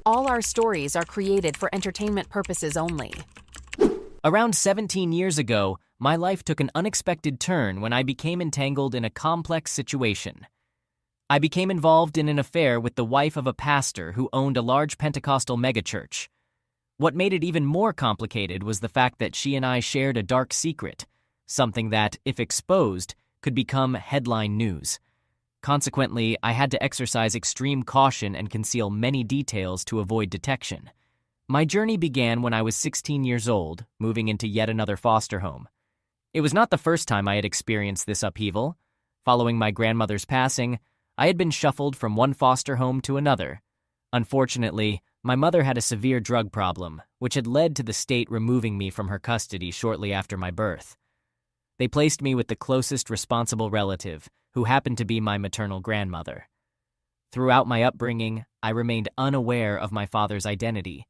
All our stories are created for entertainment purposes only. Around 17 years ago, my life took an unexpected turn when I became entangled in a complex situation. I became involved in an affair with the wife of a pastor who owned a large Pentecostal megachurch. What made it even more complicated was the fact that she and I shared a dark secret, something that, if exposed, could become headline news. Consequently, I had to exercise extreme caution and conceal many details to avoid detection. My journey began when I was 16 years old, moving into yet another foster home. It was not the first time I had experienced this upheaval. Following my grandmother's passing, I had been shuffled from one foster home to another. Unfortunately, my mother had a severe drug problem, which had led to the state removing me from her custody shortly after my birth. They placed me with the closest responsible relative, who happened to be my maternal grandmother. Throughout my upbringing, I remained unaware of my father's identity.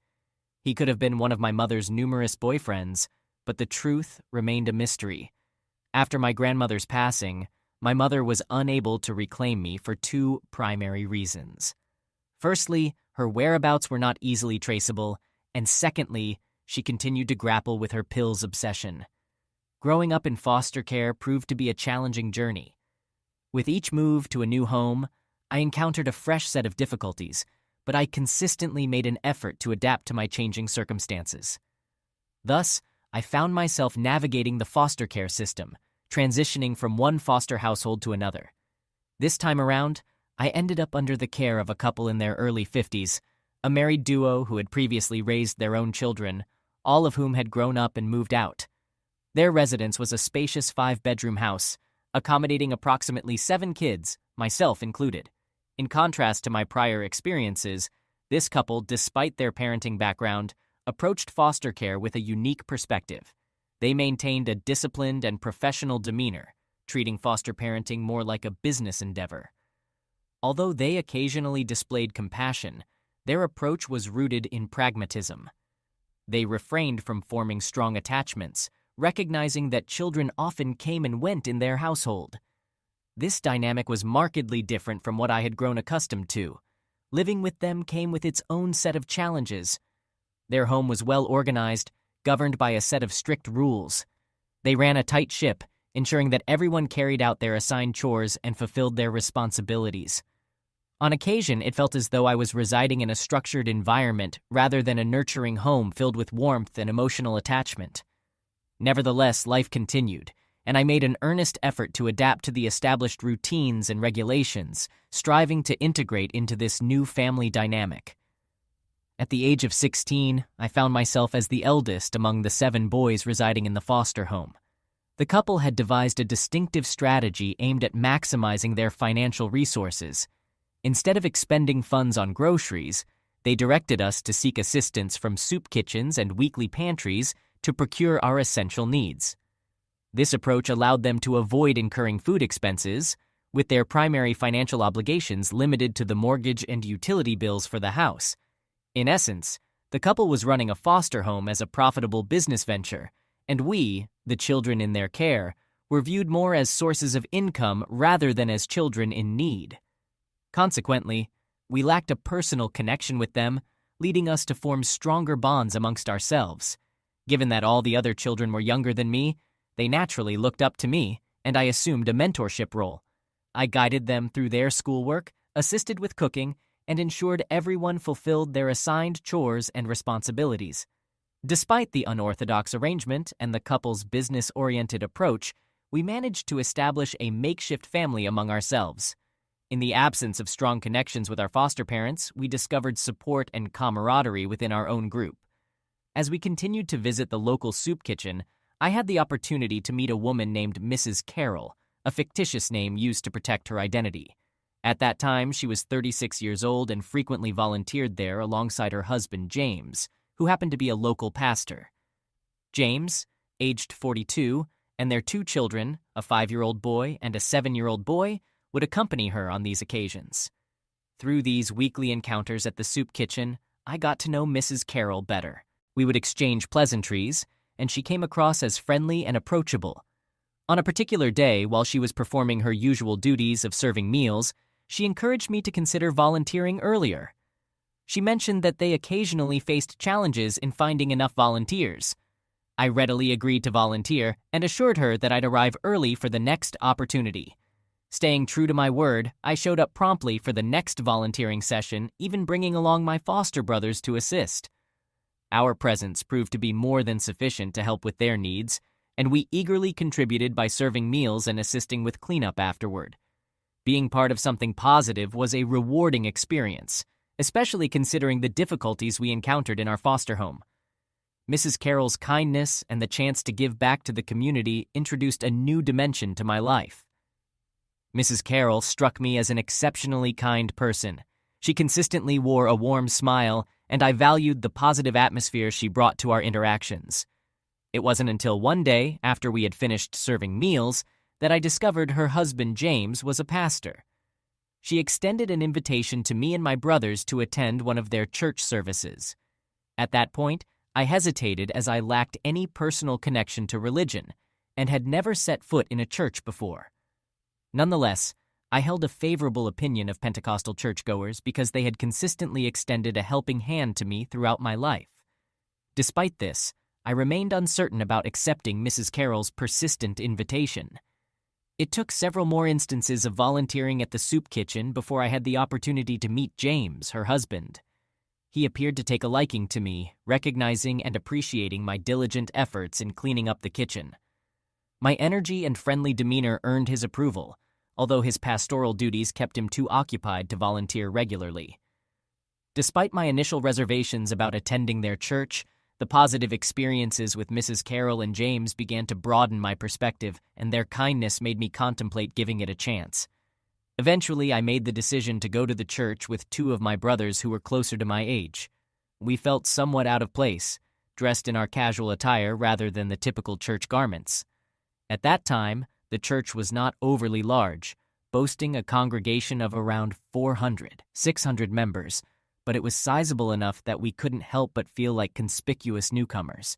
He could have been one of my mother's numerous boyfriends, but the truth remained a mystery. After my grandmother's passing, my mother was unable to reclaim me for two primary reasons. Firstly, her whereabouts were not easily traceable, and secondly, she continued to grapple with her pills obsession. Growing up in foster care proved to be a challenging journey. With each move to a new home, I encountered a fresh set of difficulties, but I consistently made an effort to adapt to my changing circumstances. Thus, I found myself navigating the foster care system, transitioning from one foster household to another. This time around, I ended up under the care of a couple in their early 50s, a married duo who had previously raised their own children, all of whom had grown up and moved out. Their residence was a spacious 5-bedroom house, accommodating approximately 7 kids, myself included. In contrast to my prior experiences, this couple, despite their parenting background, approached foster care with a unique perspective. They maintained a disciplined and professional demeanor, treating foster parenting more like a business endeavor. Although they occasionally displayed compassion, their approach was rooted in pragmatism. They refrained from forming strong attachments, recognizing that children often came and went in their household. This dynamic was markedly different from what I had grown accustomed to. Living with them came with its own set of challenges. Their home was well organized, governed by a set of strict rules. They ran a tight ship, ensuring that everyone carried out their assigned chores and fulfilled their responsibilities. On occasion, it felt as though I was residing in a structured environment rather than a nurturing home filled with warmth and emotional attachment. Nevertheless, life continued, and I made an earnest effort to adapt to the established routines and regulations, striving to integrate into this new family dynamic. At the age of 16, I found myself as the eldest among the 7 boys residing in the foster home. The couple had devised a distinctive strategy aimed at maximizing their financial resources. Instead of expending funds on groceries, they directed us to seek assistance from soup kitchens and weekly pantries to procure our essential needs. This approach allowed them to avoid incurring food expenses, with their primary financial obligations limited to the mortgage and utility bills for the house. In essence, the couple was running a foster home as a profitable business venture, and we, the children in their care, were viewed more as sources of income rather than as children in need. Consequently, we lacked a personal connection with them, leading us to form stronger bonds amongst ourselves. Given that all the other children were younger than me, they naturally looked up to me, and I assumed a mentorship role. I guided them through their schoolwork, assisted with cooking, and ensured everyone fulfilled their assigned chores and responsibilities. Despite the unorthodox arrangement and the couple's business-oriented approach, we managed to establish a makeshift family among ourselves. In the absence of strong connections with our foster parents, we discovered support and camaraderie within our own group. As we continued to visit the local soup kitchen, I had the opportunity to meet a woman named Mrs. Carroll, a fictitious name used to protect her identity. At that time, she was 36 years old and frequently volunteered there alongside her husband, James, who happened to be a local pastor. James, aged 42, and their 2 children, a 5-year-old boy and a 7-year-old boy, would accompany her on these occasions. Through these weekly encounters at the soup kitchen, I got to know Mrs. Carroll better. We would exchange pleasantries, and she came across as friendly and approachable. On a particular day, while she was performing her usual duties of serving meals, she encouraged me to consider volunteering earlier. She mentioned that they occasionally faced challenges in finding enough volunteers. I readily agreed to volunteer and assured her that I'd arrive early for the next opportunity. Staying true to my word, I showed up promptly for the next volunteering session, even bringing along my foster brothers to assist. Our presence proved to be more than sufficient to help with their needs, and we eagerly contributed by serving meals and assisting with cleanup afterward. Being part of something positive was a rewarding experience, especially considering the difficulties we encountered in our foster home. Mrs. Carroll's kindness and the chance to give back to the community introduced a new dimension to my life. Mrs. Carroll struck me as an exceptionally kind person. She consistently wore a warm smile, and I valued the positive atmosphere she brought to our interactions. It wasn't until one day, after we had finished serving meals, that I discovered her husband James was a pastor. She extended an invitation to me and my brothers to attend one of their church services. At that point, I hesitated as I lacked any personal connection to religion and had never set foot in a church before. Nonetheless, I held a favorable opinion of Pentecostal churchgoers because they had consistently extended a helping hand to me throughout my life. Despite this, I remained uncertain about accepting Mrs. Carroll's persistent invitation. It took several more instances of volunteering at the soup kitchen before I had the opportunity to meet James, her husband. He appeared to take a liking to me, recognizing and appreciating my diligent efforts in cleaning up the kitchen. My energy and friendly demeanor earned his approval, although his pastoral duties kept him too occupied to volunteer regularly. Despite my initial reservations about attending their church, the positive experiences with Mrs. Carroll and James began to broaden my perspective, and their kindness made me contemplate giving it a chance. Eventually, I made the decision to go to the church with two of my brothers who were closer to my age. We felt somewhat out of place, dressed in our casual attire rather than the typical church garments. At that time, the church was not overly large, boasting a congregation of around 600 members, but it was sizable enough that we couldn't help but feel like conspicuous newcomers.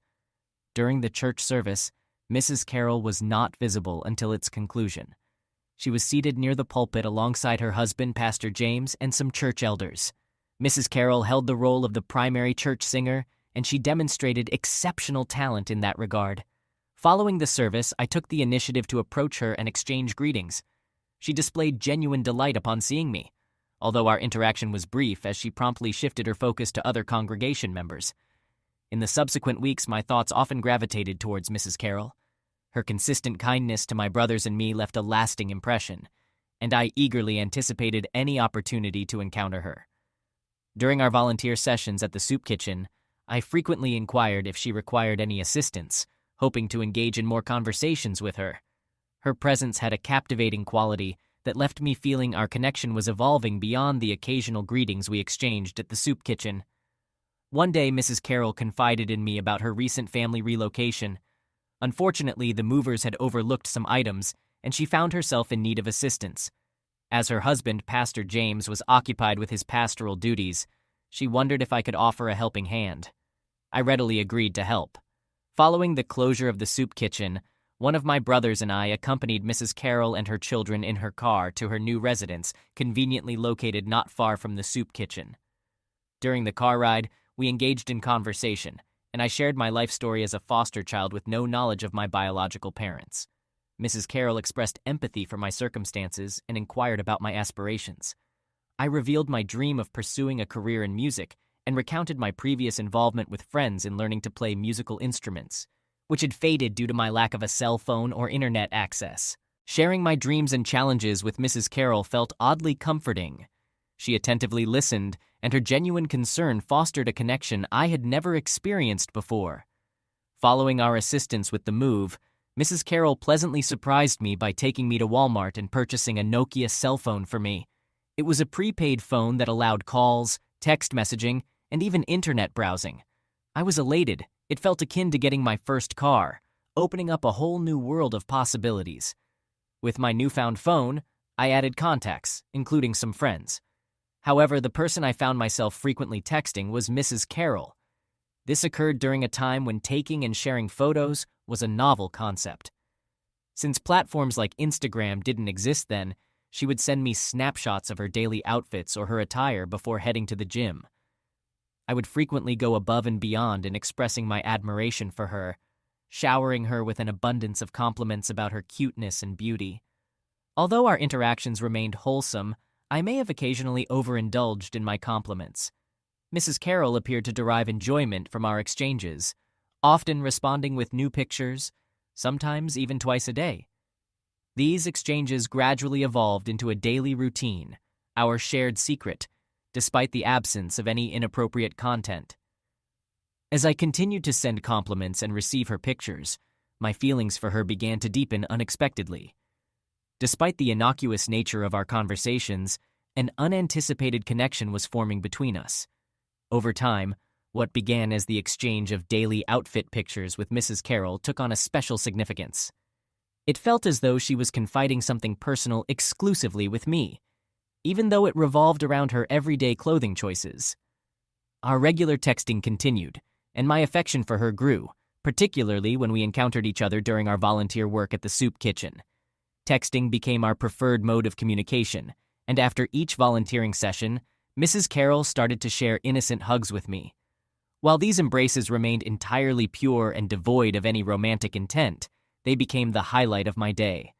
During the church service, Mrs. Carroll was not visible until its conclusion. She was seated near the pulpit alongside her husband, Pastor James, and some church elders. Mrs. Carroll held the role of the primary church singer, and she demonstrated exceptional talent in that regard. Following the service, I took the initiative to approach her and exchange greetings. She displayed genuine delight upon seeing me, although our interaction was brief as she promptly shifted her focus to other congregation members. In the subsequent weeks, my thoughts often gravitated towards Mrs. Carroll. Her consistent kindness to my brothers and me left a lasting impression, and I eagerly anticipated any opportunity to encounter her. During our volunteer sessions at the soup kitchen, I frequently inquired if she required any assistance, hoping to engage in more conversations with her. Her presence had a captivating quality that left me feeling our connection was evolving beyond the occasional greetings we exchanged at the soup kitchen. One day, Mrs. Carroll confided in me about her recent family relocation. Unfortunately, the movers had overlooked some items, and she found herself in need of assistance. As her husband, Pastor James, was occupied with his pastoral duties, she wondered if I could offer a helping hand. I readily agreed to help. Following the closure of the soup kitchen, one of my brothers and I accompanied Mrs. Carroll and her children in her car to her new residence, conveniently located not far from the soup kitchen. During the car ride, we engaged in conversation, and I shared my life story as a foster child with no knowledge of my biological parents. Mrs. Carroll expressed empathy for my circumstances and inquired about my aspirations. I revealed my dream of pursuing a career in music and recounted my previous involvement with friends in learning to play musical instruments, which had faded due to my lack of a cell phone or internet access. Sharing my dreams and challenges with Mrs. Carroll felt oddly comforting. She attentively listened, and her genuine concern fostered a connection I had never experienced before. Following our assistance with the move, Mrs. Carroll pleasantly surprised me by taking me to Walmart and purchasing a Nokia cell phone for me. It was a prepaid phone that allowed calls, text messaging, and even internet browsing. I was elated. It felt akin to getting my first car, opening up a whole new world of possibilities. With my newfound phone, I added contacts, including some friends. However, the person I found myself frequently texting was Mrs. Carroll. This occurred during a time when taking and sharing photos was a novel concept. Since platforms like Instagram didn't exist then, she would send me snapshots of her daily outfits or her attire before heading to the gym. I would frequently go above and beyond in expressing my admiration for her, showering her with an abundance of compliments about her cuteness and beauty. Although our interactions remained wholesome, I may have occasionally overindulged in my compliments. Mrs. Carroll appeared to derive enjoyment from our exchanges, often responding with new pictures, sometimes even twice a day. These exchanges gradually evolved into a daily routine, our shared secret, despite the absence of any inappropriate content. As I continued to send compliments and receive her pictures, my feelings for her began to deepen unexpectedly. Despite the innocuous nature of our conversations, an unanticipated connection was forming between us. Over time, what began as the exchange of daily outfit pictures with Mrs. Carroll took on a special significance. It felt as though she was confiding something personal exclusively with me, even though it revolved around her everyday clothing choices. Our regular texting continued, and my affection for her grew, particularly when we encountered each other during our volunteer work at the soup kitchen. Texting became our preferred mode of communication, and after each volunteering session, Mrs. Carroll started to share innocent hugs with me. While these embraces remained entirely pure and devoid of any romantic intent, they became the highlight of my day.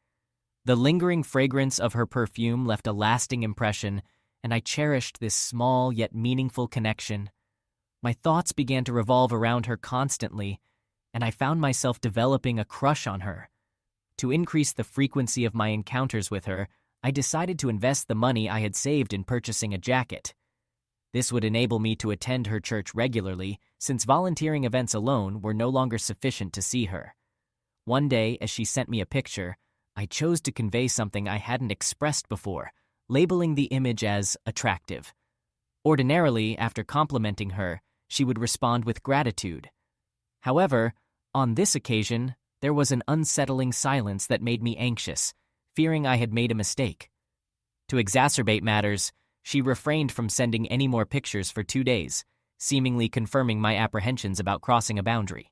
The lingering fragrance of her perfume left a lasting impression, and I cherished this small yet meaningful connection. My thoughts began to revolve around her constantly, and I found myself developing a crush on her. To increase the frequency of my encounters with her, I decided to invest the money I had saved in purchasing a jacket. This would enable me to attend her church regularly, since volunteering events alone were no longer sufficient to see her. One day, as she sent me a picture, I chose to convey something I hadn't expressed before, labeling the image as attractive. Ordinarily, after complimenting her, she would respond with gratitude. However, on this occasion, there was an unsettling silence that made me anxious, fearing I had made a mistake. To exacerbate matters, she refrained from sending any more pictures for 2 days, seemingly confirming my apprehensions about crossing a boundary.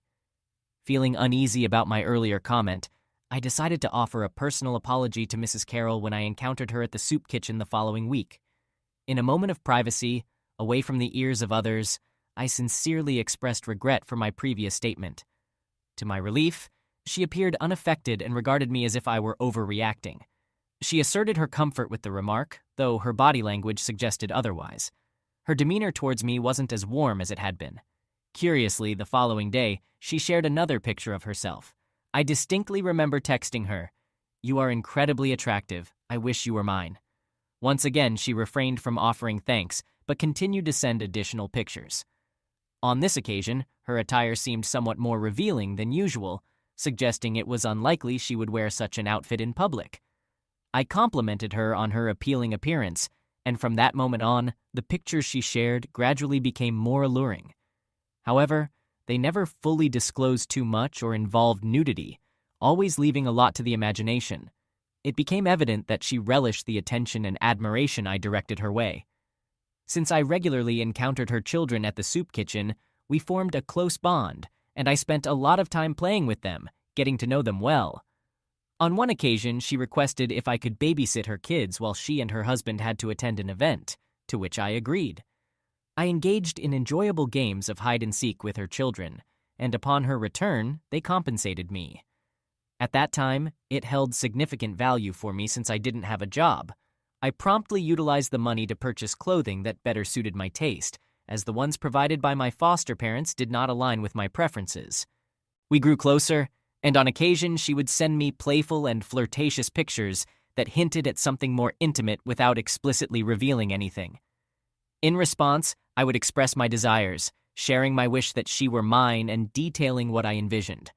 Feeling uneasy about my earlier comment, I decided to offer a personal apology to Mrs. Carroll when I encountered her at the soup kitchen the following week. In a moment of privacy, away from the ears of others, I sincerely expressed regret for my previous statement. To my relief, she appeared unaffected and regarded me as if I were overreacting. She asserted her comfort with the remark, though her body language suggested otherwise. Her demeanor towards me wasn't as warm as it had been. Curiously, the following day, she shared another picture of herself. I distinctly remember texting her, "You are incredibly attractive. I wish you were mine." Once again, she refrained from offering thanks, but continued to send additional pictures. On this occasion, her attire seemed somewhat more revealing than usual, suggesting it was unlikely she would wear such an outfit in public. I complimented her on her appealing appearance, and from that moment on, the pictures she shared gradually became more alluring. However, they never fully disclosed too much or involved nudity, always leaving a lot to the imagination. It became evident that she relished the attention and admiration I directed her way. Since I regularly encountered her children at the soup kitchen, we formed a close bond, and I spent a lot of time playing with them, getting to know them well. On one occasion, she requested if I could babysit her kids while she and her husband had to attend an event, to which I agreed. I engaged in enjoyable games of hide-and-seek with her children, and upon her return, they compensated me. At that time, it held significant value for me since I didn't have a job. I promptly utilized the money to purchase clothing that better suited my taste, as the ones provided by my foster parents did not align with my preferences. We grew closer, and on occasion she would send me playful and flirtatious pictures that hinted at something more intimate without explicitly revealing anything. In response, I would express my desires, sharing my wish that she were mine and detailing what I envisioned.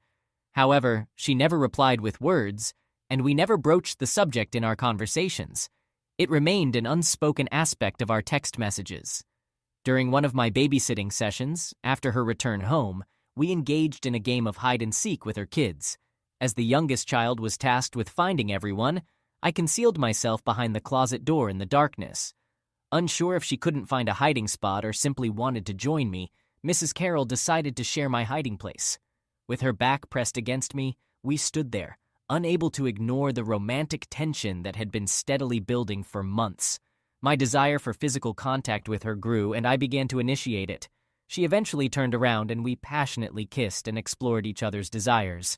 However, she never replied with words, and we never broached the subject in our conversations. It remained an unspoken aspect of our text messages. During one of my babysitting sessions, after her return home, we engaged in a game of hide-and-seek with her kids. As the youngest child was tasked with finding everyone, I concealed myself behind the closet door in the darkness. Unsure if she couldn't find a hiding spot or simply wanted to join me, Mrs. Carroll decided to share my hiding place. With her back pressed against me, we stood there, unable to ignore the romantic tension that had been steadily building for months. My desire for physical contact with her grew, and I began to initiate it. She eventually turned around and we passionately kissed and explored each other's desires.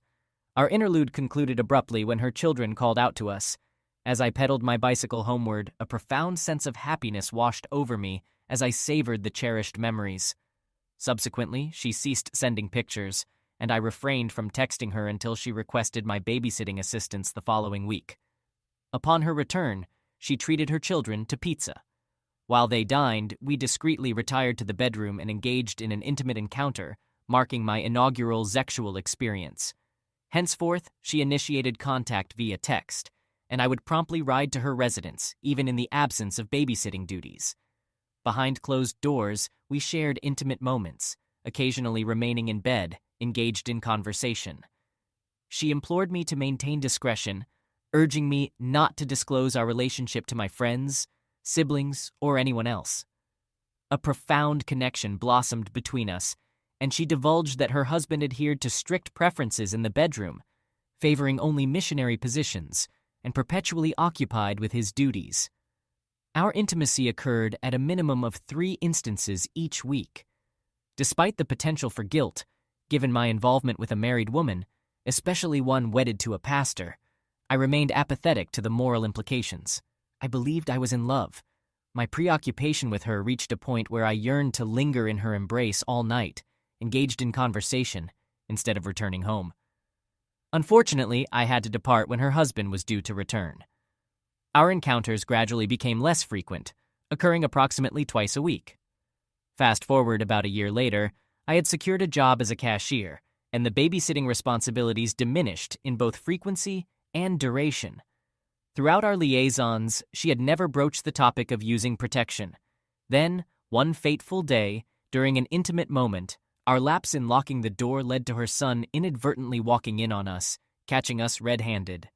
Our interlude concluded abruptly when her children called out to us. As I pedaled my bicycle homeward, a profound sense of happiness washed over me as I savored the cherished memories. Subsequently, she ceased sending pictures, and I refrained from texting her until she requested my babysitting assistance the following week. Upon her return, she treated her children to pizza. While they dined, we discreetly retired to the bedroom and engaged in an intimate encounter, marking my inaugural sexual experience. Henceforth, she initiated contact via text, and I would promptly ride to her residence, even in the absence of babysitting duties. Behind closed doors, we shared intimate moments, occasionally remaining in bed, engaged in conversation. She implored me to maintain discretion, urging me not to disclose our relationship to my friends, siblings, or anyone else. A profound connection blossomed between us, and she divulged that her husband adhered to strict preferences in the bedroom, favoring only missionary positions and perpetually occupied with his duties. Our intimacy occurred at a minimum of 3 instances each week. Despite the potential for guilt, given my involvement with a married woman, especially one wedded to a pastor, I remained apathetic to the moral implications. I believed I was in love. My preoccupation with her reached a point where I yearned to linger in her embrace all night, engaged in conversation, instead of returning home. Unfortunately, I had to depart when her husband was due to return. Our encounters gradually became less frequent, occurring approximately twice a week. Fast forward about a year later, I had secured a job as a cashier, and the babysitting responsibilities diminished in both frequency and duration. Throughout our liaisons, she had never broached the topic of using protection. Then, one fateful day, during an intimate moment, our lapse in locking the door led to her son inadvertently walking in on us, catching us red-handed.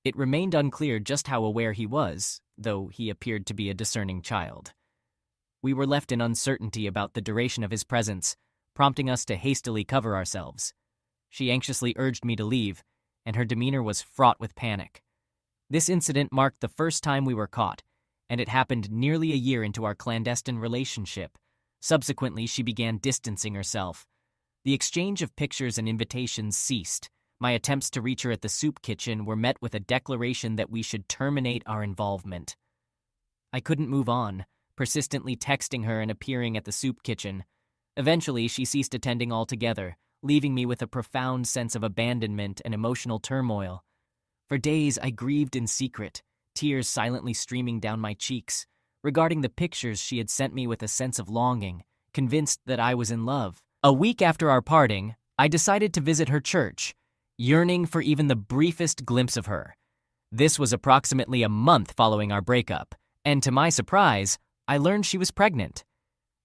It remained unclear just how aware he was, though he appeared to be a discerning child. We were left in uncertainty about the duration of his presence, prompting us to hastily cover ourselves. She anxiously urged me to leave, and her demeanor was fraught with panic. This incident marked the first time we were caught, and it happened nearly a year into our clandestine relationship. Subsequently, she began distancing herself. The exchange of pictures and invitations ceased. My attempts to reach her at the soup kitchen were met with a declaration that we should terminate our involvement. I couldn't move on, persistently texting her and appearing at the soup kitchen. Eventually, she ceased attending altogether, leaving me with a profound sense of abandonment and emotional turmoil. For days, I grieved in secret, tears silently streaming down my cheeks, regarding the pictures she had sent me with a sense of longing, convinced that I was in love. A week after our parting, I decided to visit her church, yearning for even the briefest glimpse of her. This was approximately a month following our breakup, and to my surprise, I learned she was pregnant.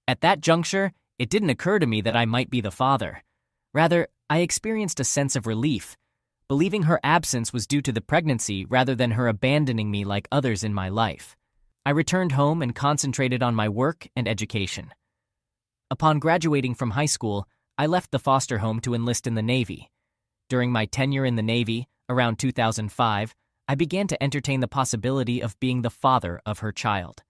At that juncture, it didn't occur to me that I might be the father. Rather, I experienced a sense of relief, believing her absence was due to the pregnancy rather than her abandoning me like others in my life. I returned home and concentrated on my work and education. Upon graduating from high school, I left the foster home to enlist in the Navy. During my tenure in the Navy, around 2005, I began to entertain the possibility of being the father of her child.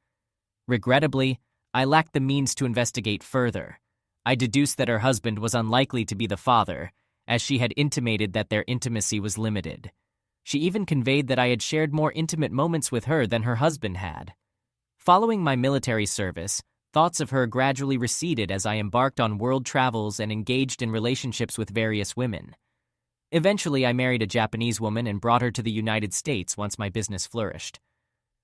Regrettably, I lacked the means to investigate further. I deduced that her husband was unlikely to be the father, as she had intimated that their intimacy was limited. She even conveyed that I had shared more intimate moments with her than her husband had. Following my military service, thoughts of her gradually receded as I embarked on world travels and engaged in relationships with various women. Eventually, I married a Japanese woman and brought her to the United States once my business flourished.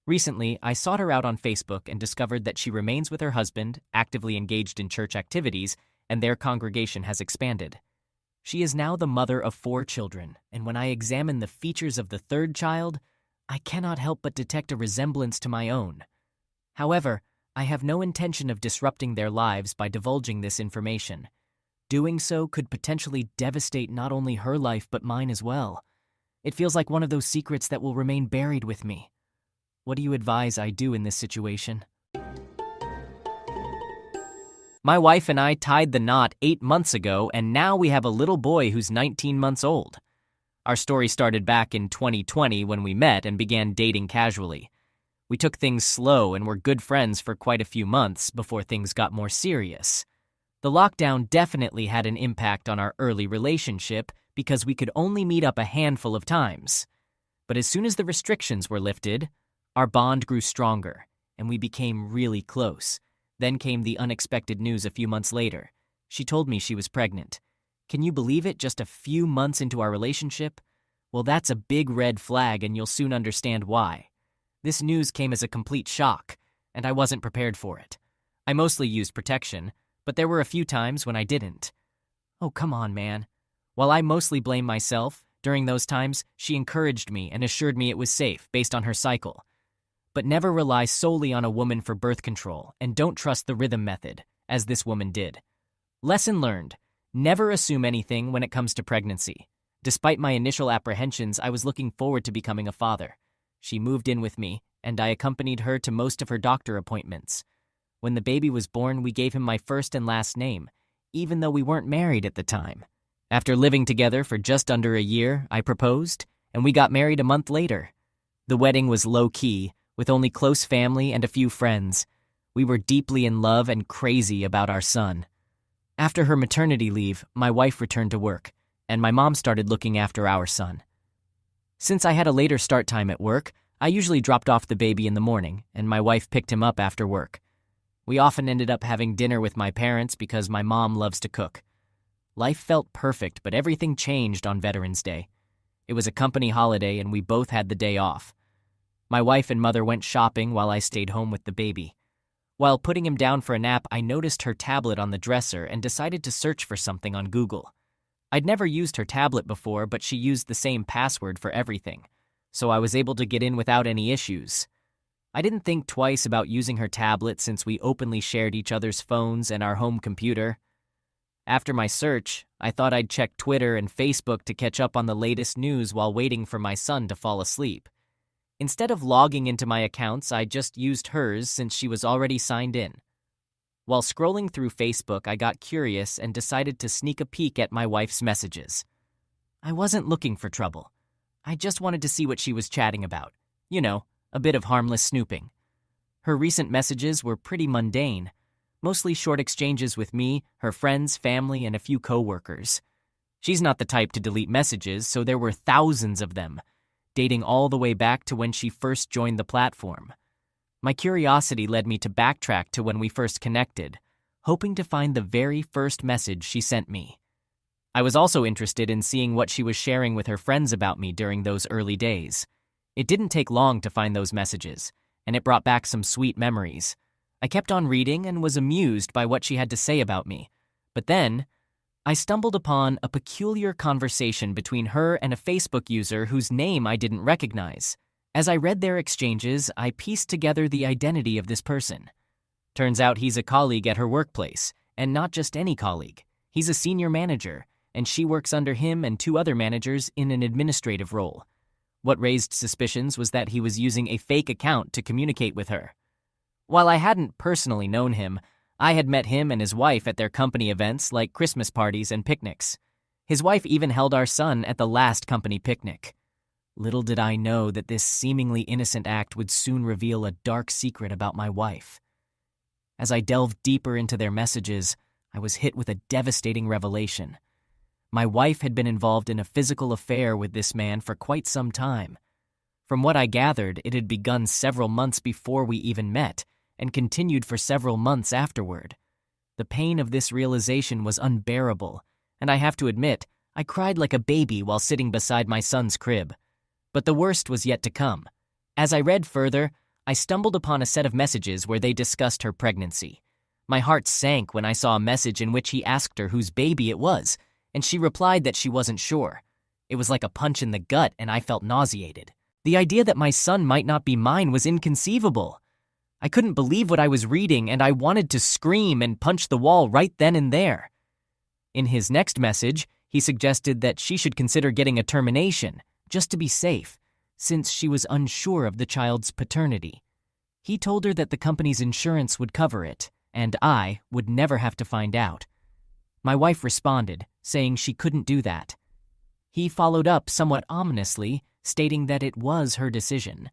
Recently, I sought her out on Facebook and discovered that she remains with her husband, actively engaged in church activities, and their congregation has expanded. She is now the mother of 4 children, and when I examine the features of the 3rd child, I cannot help but detect a resemblance to my own. However, I have no intention of disrupting their lives by divulging this information. Doing so could potentially devastate not only her life but mine as well. It feels like one of those secrets that will remain buried with me. What do you advise I do in this situation? My wife and I tied the knot 8 months ago, and now we have a little boy who's 19 months old. Our story started back in 2020 when we met and began dating casually. We took things slow and were good friends for quite a few months before things got more serious. The lockdown definitely had an impact on our early relationship because we could only meet up a handful of times. But as soon as the restrictions were lifted, our bond grew stronger, and we became really close. Then came the unexpected news a few months later. She told me she was pregnant. Can you believe it, just a few months into our relationship? Well, that's a big red flag, and you'll soon understand why. This news came as a complete shock, and I wasn't prepared for it. I mostly used protection, but there were a few times when I didn't. Oh, come on, man. While I mostly blame myself, during those times, she encouraged me and assured me it was safe based on her cycle. But never rely solely on a woman for birth control, and don't trust the rhythm method, as this woman did. Lesson learned: never assume anything when it comes to pregnancy. Despite my initial apprehensions, I was looking forward to becoming a father. She moved in with me, and I accompanied her to most of her doctor appointments. When the baby was born, we gave him my first and last name, even though we weren't married at the time. After living together for just under a year, I proposed, and we got married a month later. The wedding was low-key, with only close family and a few friends. We were deeply in love and crazy about our son. After her maternity leave, my wife returned to work, and my mom started looking after our son. Since I had a later start time at work, I usually dropped off the baby in the morning, and my wife picked him up after work. We often ended up having dinner with my parents because my mom loves to cook. Life felt perfect, but everything changed on Veterans Day. It was a company holiday, and we both had the day off. My wife and mother went shopping while I stayed home with the baby. While putting him down for a nap, I noticed her tablet on the dresser and decided to search for something on Google. I'd never used her tablet before, but she used the same password for everything, so I was able to get in without any issues. I didn't think twice about using her tablet since we openly shared each other's phones and our home computer. After my search, I thought I'd check Twitter and Facebook to catch up on the latest news while waiting for my son to fall asleep. Instead of logging into my accounts, I just used hers since she was already signed in. While scrolling through Facebook, I got curious and decided to sneak a peek at my wife's messages. I wasn't looking for trouble. I just wanted to see what she was chatting about. You know, a bit of harmless snooping. Her recent messages were pretty mundane, mostly short exchanges with me, her friends, family, and a few coworkers. She's not the type to delete messages, so there were thousands of them, dating all the way back to when she first joined the platform. My curiosity led me to backtrack to when we first connected, hoping to find the very first message she sent me. I was also interested in seeing what she was sharing with her friends about me during those early days. It didn't take long to find those messages, and it brought back some sweet memories. I kept on reading and was amused by what she had to say about me. But then, I stumbled upon a peculiar conversation between her and a Facebook user whose name I didn't recognize. As I read their exchanges, I pieced together the identity of this person. Turns out he's a colleague at her workplace, and not just any colleague. He's a senior manager, and she works under him and two other managers in an administrative role. What raised suspicions was that he was using a fake account to communicate with her. While I hadn't personally known him, I had met him and his wife at their company events like Christmas parties and picnics. His wife even held our son at the last company picnic. Little did I know that this seemingly innocent act would soon reveal a dark secret about my wife. As I delved deeper into their messages, I was hit with a devastating revelation. My wife had been involved in a physical affair with this man for quite some time. From what I gathered, it had begun several months before we even met, and continued for several months afterward. The pain of this realization was unbearable, and I have to admit, I cried like a baby while sitting beside my son's crib. But the worst was yet to come. As I read further, I stumbled upon a set of messages where they discussed her pregnancy. My heart sank when I saw a message in which he asked her whose baby it was, and she replied that she wasn't sure. It was like a punch in the gut, and I felt nauseated. The idea that my son might not be mine was inconceivable. I couldn't believe what I was reading, and I wanted to scream and punch the wall right then and there. In his next message, he suggested that she should consider getting a termination, just to be safe, since she was unsure of the child's paternity. He told her that the company's insurance would cover it, and I would never have to find out. My wife responded, saying she couldn't do that. He followed up somewhat ominously, stating that it was her decision,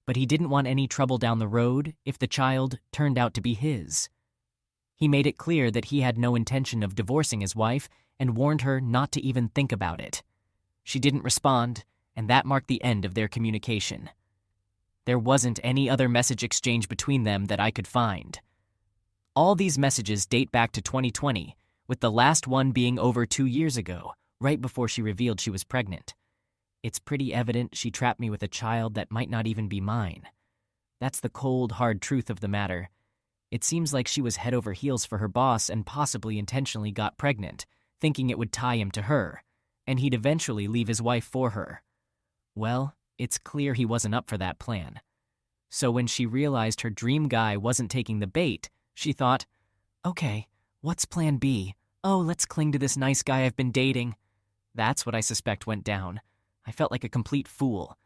but he didn't want any trouble down the road if the child turned out to be his. He made it clear that he had no intention of divorcing his wife and warned her not to even think about it. She didn't respond, and that marked the end of their communication. There wasn't any other message exchange between them that I could find. All these messages date back to 2020, with the last one being over 2 years ago, right before she revealed she was pregnant. It's pretty evident she trapped me with a child that might not even be mine. That's the cold, hard truth of the matter. It seems like she was head over heels for her boss and possibly intentionally got pregnant, thinking it would tie him to her, and he'd eventually leave his wife for her. Well, it's clear he wasn't up for that plan. So when she realized her dream guy wasn't taking the bait, she thought, okay, what's plan B? Oh, let's cling to this nice guy I've been dating. That's what I suspect went down. I felt like a complete fool.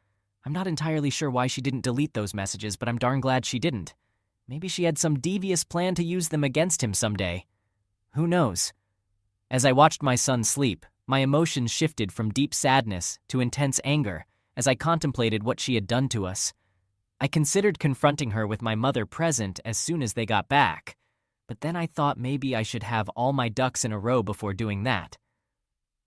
I'm not entirely sure why she didn't delete those messages, but I'm darn glad she didn't. Maybe she had some devious plan to use them against him someday. Who knows? As I watched my son sleep, my emotions shifted from deep sadness to intense anger as I contemplated what she had done to us. I considered confronting her with my mother present as soon as they got back, but then I thought maybe I should have all my ducks in a row before doing that.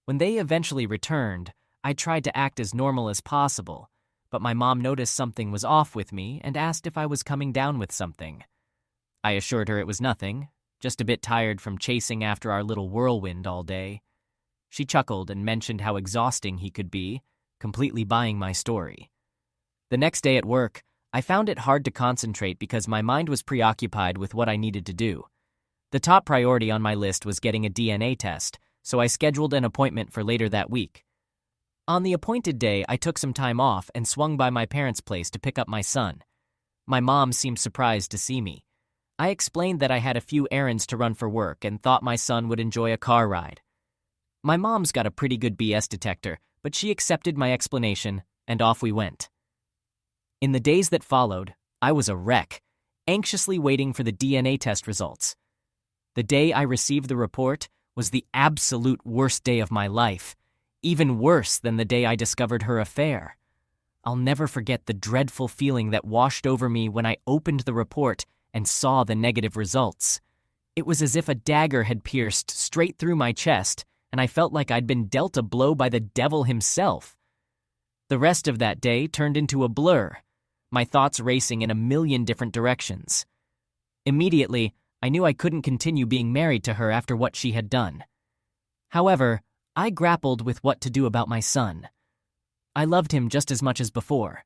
When they eventually returned, I tried to act as normal as possible, but my mom noticed something was off with me and asked if I was coming down with something. I assured her it was nothing, just a bit tired from chasing after our little whirlwind all day. She chuckled and mentioned how exhausting he could be, completely buying my story. The next day at work, I found it hard to concentrate because my mind was preoccupied with what I needed to do. The top priority on my list was getting a DNA test, so I scheduled an appointment for later that week. On the appointed day, I took some time off and swung by my parents' place to pick up my son. My mom seemed surprised to see me. I explained that I had a few errands to run for work and thought my son would enjoy a car ride. My mom's got a pretty good BS detector, but she accepted my explanation, and off we went. In the days that followed, I was a wreck, anxiously waiting for the DNA test results. The day I received the report was the absolute worst day of my life, even worse than the day I discovered her affair. I'll never forget the dreadful feeling that washed over me when I opened the report and saw the negative results. It was as if a dagger had pierced straight through my chest, and I felt like I'd been dealt a blow by the devil himself. The rest of that day turned into a blur, my thoughts racing in a million different directions. Immediately, I knew I couldn't continue being married to her after what she had done. However, I grappled with what to do about my son. I loved him just as much as before,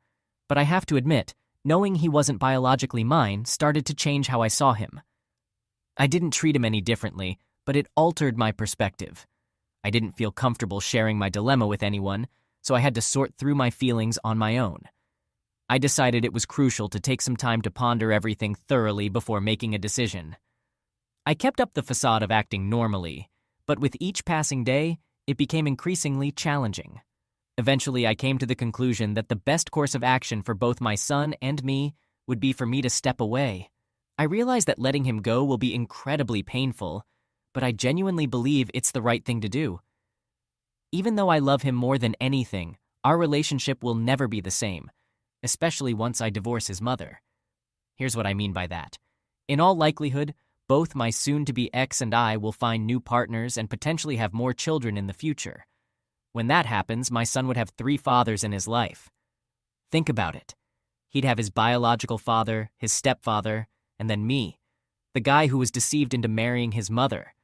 but I have to admit, knowing he wasn't biologically mine started to change how I saw him. I didn't treat him any differently, but it altered my perspective. I didn't feel comfortable sharing my dilemma with anyone, so I had to sort through my feelings on my own. I decided it was crucial to take some time to ponder everything thoroughly before making a decision. I kept up the facade of acting normally, but with each passing day, it became increasingly challenging. Eventually, I came to the conclusion that the best course of action for both my son and me would be for me to step away. I realize that letting him go will be incredibly painful, but I genuinely believe it's the right thing to do. Even though I love him more than anything, our relationship will never be the same, especially once I divorce his mother. Here's what I mean by that. In all likelihood, both my soon-to-be ex and I will find new partners and potentially have more children in the future. When that happens, my son would have 3 fathers in his life. Think about it. He'd have his biological father, his stepfather, and then me, the guy who was deceived into marrying his mother.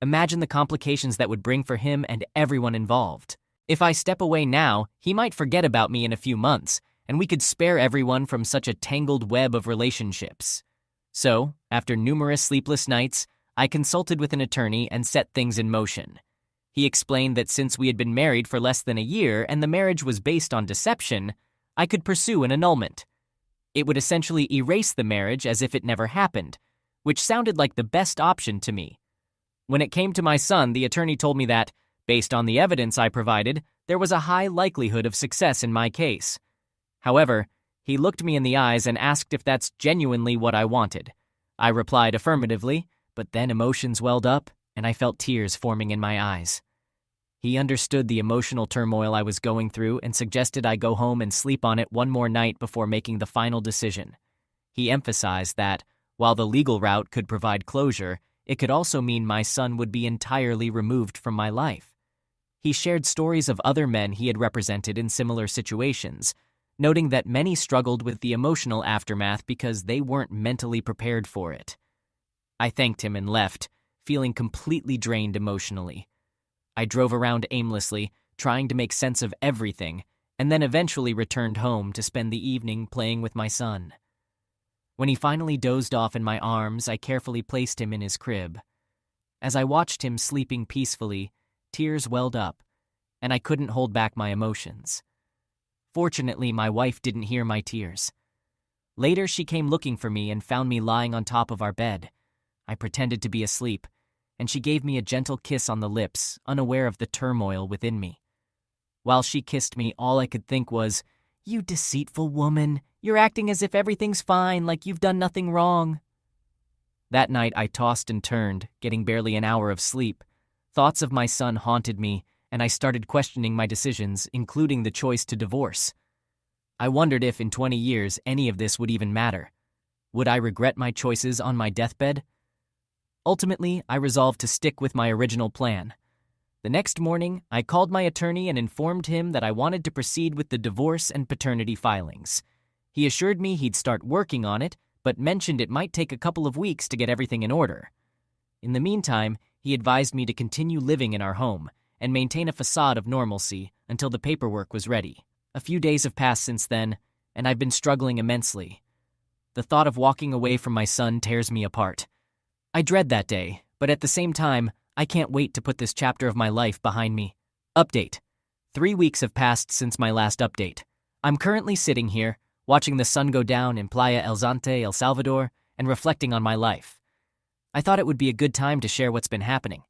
Imagine the complications that would bring for him and everyone involved. If I step away now, he might forget about me in a few months, and we could spare everyone from such a tangled web of relationships. So, after numerous sleepless nights, I consulted with an attorney and set things in motion. He explained that since we had been married for less than a year and the marriage was based on deception, I could pursue an annulment. It would essentially erase the marriage as if it never happened, which sounded like the best option to me. When it came to my son, the attorney told me that, based on the evidence I provided, there was a high likelihood of success in my case. However, he looked me in the eyes and asked if that's genuinely what I wanted. I replied affirmatively, but then emotions welled up, and I felt tears forming in my eyes. He understood the emotional turmoil I was going through and suggested I go home and sleep on it one more night before making the final decision. He emphasized that, While the legal route could provide closure, it could also mean my son would be entirely removed from my life. He shared stories of other men he had represented in similar situations, noting that many struggled with the emotional aftermath because they weren't mentally prepared for it. I thanked him and left, feeling completely drained emotionally. I drove around aimlessly, trying to make sense of everything, and then eventually returned home to spend the evening playing with my son. When he finally dozed off in my arms, I carefully placed him in his crib. As I watched him sleeping peacefully, tears welled up, and I couldn't hold back my emotions. Fortunately, my wife didn't hear my tears. Later, she came looking for me and found me lying on top of our bed. I pretended to be asleep, and she gave me a gentle kiss on the lips, unaware of the turmoil within me. While she kissed me, all I could think was, "You deceitful woman, you're acting as if everything's fine, like you've done nothing wrong." That night, I tossed and turned, getting barely an hour of sleep. Thoughts of my son haunted me, and I started questioning my decisions, including the choice to divorce. I wondered if, in 20 years, any of this would even matter. Would I regret my choices on my deathbed? Ultimately, I resolved to stick with my original plan. The next morning, I called my attorney and informed him that I wanted to proceed with the divorce and paternity filings. He assured me he'd start working on it, but mentioned it might take a couple of weeks to get everything in order. In the meantime, he advised me to continue living in our home and maintain a facade of normalcy until the paperwork was ready. A few days have passed since then, and I've been struggling immensely. The thought of walking away from my son tears me apart. I dread that day, but at the same time, I can't wait to put this chapter of my life behind me. Update. 3 weeks have passed since my last update. I'm currently sitting here, watching the sun go down in Playa El Zante, El Salvador, and reflecting on my life. I thought it would be a good time to share what's been happening.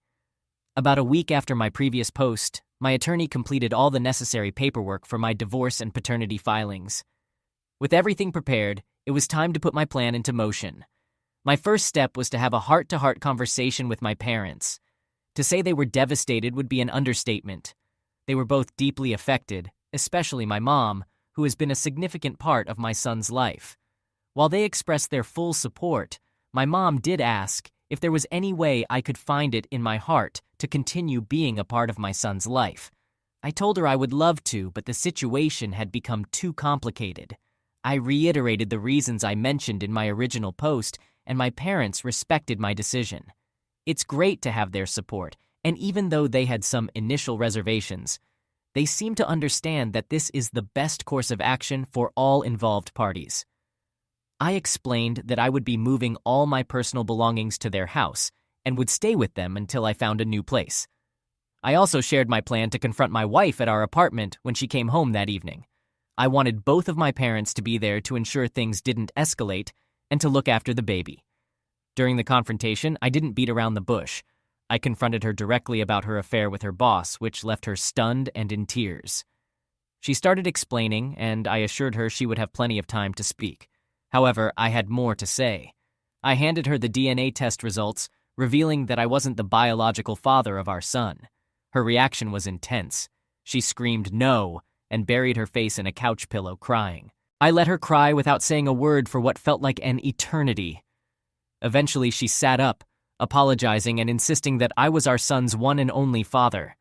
About a week after my previous post, my attorney completed all the necessary paperwork for my divorce and paternity filings. With everything prepared, it was time to put my plan into motion. My first step was to have a heart-to-heart conversation with my parents. To say they were devastated would be an understatement. They were both deeply affected, especially my mom, who has been a significant part of my son's life. While they expressed their full support, my mom did ask if there was any way I could find it in my heart to continue being a part of my son's life. I told her I would love to, but the situation had become too complicated. I reiterated the reasons I mentioned in my original post, and my parents respected my decision. It's great to have their support, and even though they had some initial reservations, they seemed to understand that this is the best course of action for all involved parties. I explained that I would be moving all my personal belongings to their house and would stay with them until I found a new place. I also shared my plan to confront my wife at our apartment when she came home that evening. I wanted both of my parents to be there to ensure things didn't escalate and to look after the baby. During the confrontation, I didn't beat around the bush. I confronted her directly about her affair with her boss, which left her stunned and in tears. She started explaining, and I assured her she would have plenty of time to speak. However, I had more to say. I handed her the DNA test results, revealing that I wasn't the biological father of our son. Her reaction was intense. She screamed no and buried her face in a couch pillow, crying. I let her cry without saying a word for what felt like an eternity. Eventually, she sat up, apologizing and insisting that I was our son's one and only father.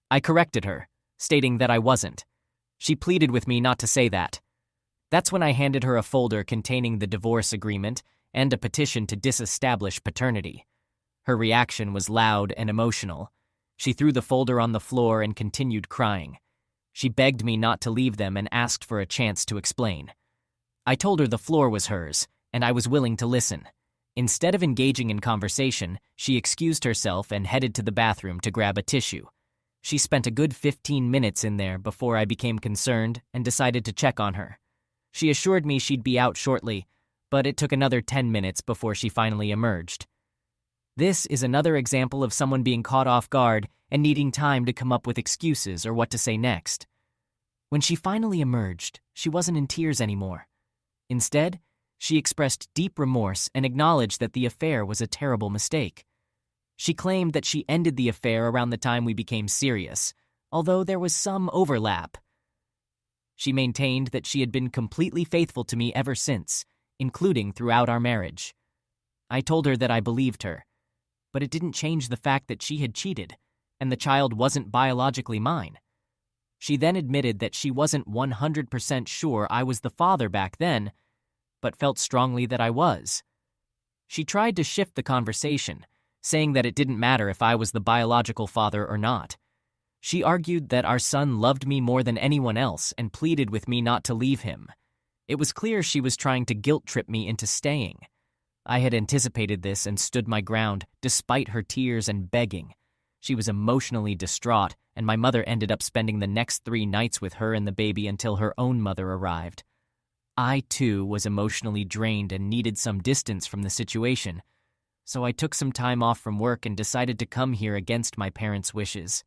I corrected her, stating that I wasn't. She pleaded with me not to say that. That's when I handed her a folder containing the divorce agreement and a petition to disestablish paternity. Her reaction was loud and emotional. She threw the folder on the floor and continued crying. She begged me not to leave them and asked for a chance to explain. I told her the floor was hers, and I was willing to listen. Instead of engaging in conversation, she excused herself and headed to the bathroom to grab a tissue. She spent a good 15 minutes in there before I became concerned and decided to check on her. She assured me she'd be out shortly, but it took another 10 minutes before she finally emerged. This is another example of someone being caught off guard and needing time to come up with excuses or what to say next. When she finally emerged, she wasn't in tears anymore. Instead, she expressed deep remorse and acknowledged that the affair was a terrible mistake. She claimed that she ended the affair around the time we became serious, although there was some overlap. She maintained that she had been completely faithful to me ever since, including throughout our marriage. I told her that I believed her, but it didn't change the fact that she had cheated, and the child wasn't biologically mine. She then admitted that she wasn't 100% sure I was the father back then, but felt strongly that I was. She tried to shift the conversation, saying that it didn't matter if I was the biological father or not. She argued that our son loved me more than anyone else and pleaded with me not to leave him. It was clear she was trying to guilt-trip me into staying. I had anticipated this and stood my ground, despite her tears and begging. She was emotionally distraught, and my mother ended up spending the next 3 nights with her and the baby until her own mother arrived. I, too, was emotionally drained and needed some distance from the situation, so I took some time off from work and decided to come here against my parents' wishes.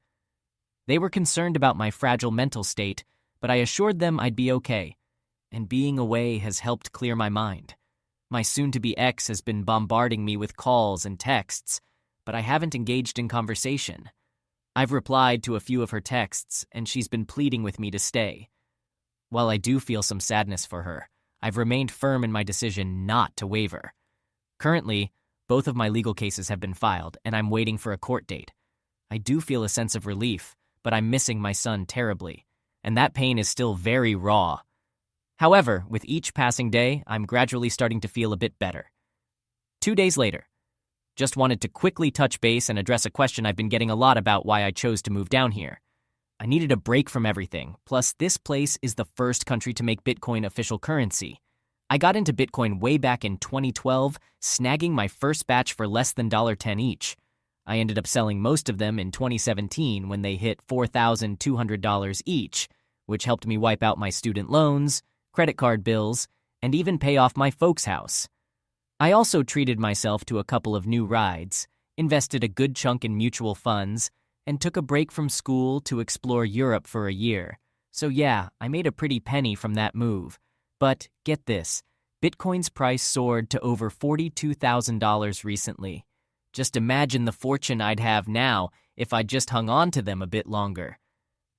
They were concerned about my fragile mental state, but I assured them I'd be okay, and being away has helped clear my mind. My soon-to-be ex has been bombarding me with calls and texts, but I haven't engaged in conversation. I've replied to a few of her texts, and she's been pleading with me to stay. While I do feel some sadness for her, I've remained firm in my decision not to waver. Currently, both of my legal cases have been filed, and I'm waiting for a court date. I do feel a sense of relief, but I'm missing my son terribly, and that pain is still very raw. However, with each passing day, I'm gradually starting to feel a bit better. 2 days later. Just wanted to quickly touch base and address a question I've been getting a lot about why I chose to move down here. I needed a break from everything, plus this place is the first country to make Bitcoin official currency. I got into Bitcoin way back in 2012, snagging my first batch for less than $10 each. I ended up selling most of them in 2017 when they hit $4,200 each, which helped me wipe out my student loans, credit card bills, and even pay off my folks' house. I also treated myself to a couple of new rides, invested a good chunk in mutual funds, and took a break from school to explore Europe for a year. So yeah, I made a pretty penny from that move. But get this, Bitcoin's price soared to over $42,000 recently. Just imagine the fortune I'd have now if I'd just hung on to them a bit longer.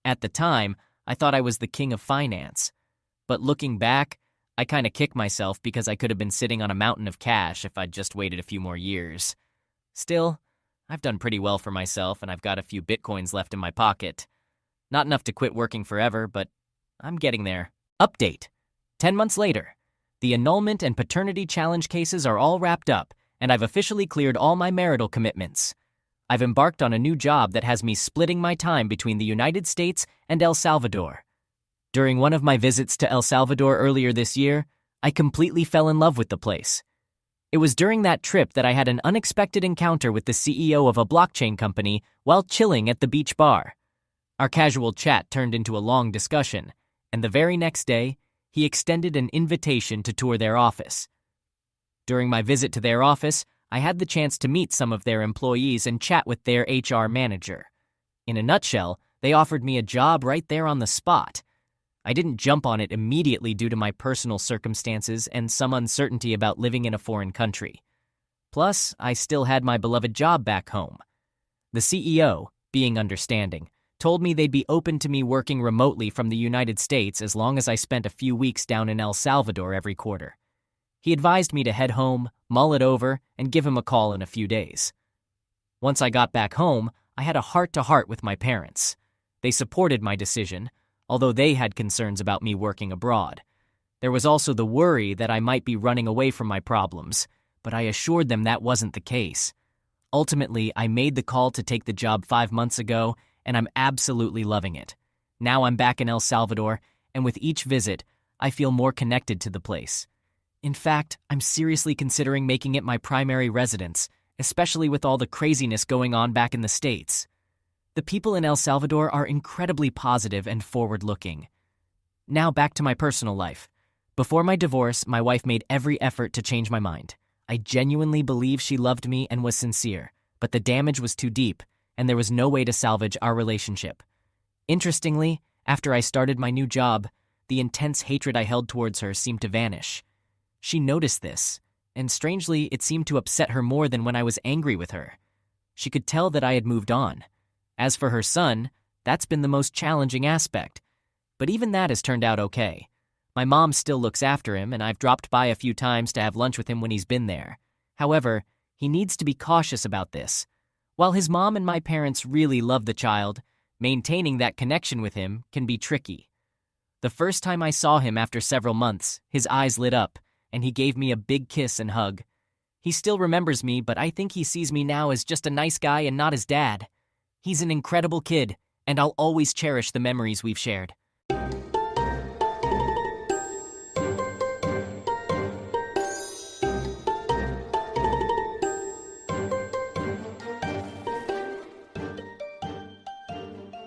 At the time, I thought I was the king of finance. But looking back, I kind of kick myself because I could have been sitting on a mountain of cash if I'd just waited a few more years. Still, I've done pretty well for myself and I've got a few Bitcoins left in my pocket. Not enough to quit working forever, but I'm getting there. Update. 10 months later. The annulment and paternity challenge cases are all wrapped up, and I've officially cleared all my marital commitments. I've embarked on a new job that has me splitting my time between the United States and El Salvador. During one of my visits to El Salvador earlier this year, I completely fell in love with the place. It was during that trip that I had an unexpected encounter with the CEO of a blockchain company while chilling at the beach bar. Our casual chat turned into a long discussion, and the very next day, he extended an invitation to tour their office. During my visit to their office, I had the chance to meet some of their employees and chat with their HR manager. In a nutshell, they offered me a job right there on the spot. I didn't jump on it immediately due to my personal circumstances and some uncertainty about living in a foreign country. Plus, I still had my beloved job back home. The CEO, being understanding, told me they'd be open to me working remotely from the United States as long as I spent a few weeks down in El Salvador every quarter. He advised me to head home, mull it over, and give him a call in a few days. Once I got back home, I had a heart-to-heart with my parents. They supported my decision, although they had concerns about me working abroad. There was also the worry that I might be running away from my problems, but I assured them that wasn't the case. Ultimately, I made the call to take the job 5 months ago, and I'm absolutely loving it. Now I'm back in El Salvador, and with each visit, I feel more connected to the place. In fact, I'm seriously considering making it my primary residence, especially with all the craziness going on back in the States. The people in El Salvador are incredibly positive and forward-looking. Now back to my personal life. Before my divorce, my wife made every effort to change my mind. I genuinely believe she loved me and was sincere, but the damage was too deep, and there was no way to salvage our relationship. Interestingly, after I started my new job, the intense hatred I held towards her seemed to vanish. She noticed this, and strangely, it seemed to upset her more than when I was angry with her. She could tell that I had moved on. As for her son, that's been the most challenging aspect. But even that has turned out okay. My mom still looks after him, and I've dropped by a few times to have lunch with him when he's been there. However, he needs to be cautious about this. While his mom and my parents really love the child, maintaining that connection with him can be tricky. The first time I saw him after several months, his eyes lit up, and he gave me a big kiss and hug. He still remembers me, but I think he sees me now as just a nice guy and not his dad. He's an incredible kid, and I'll always cherish the memories we've shared.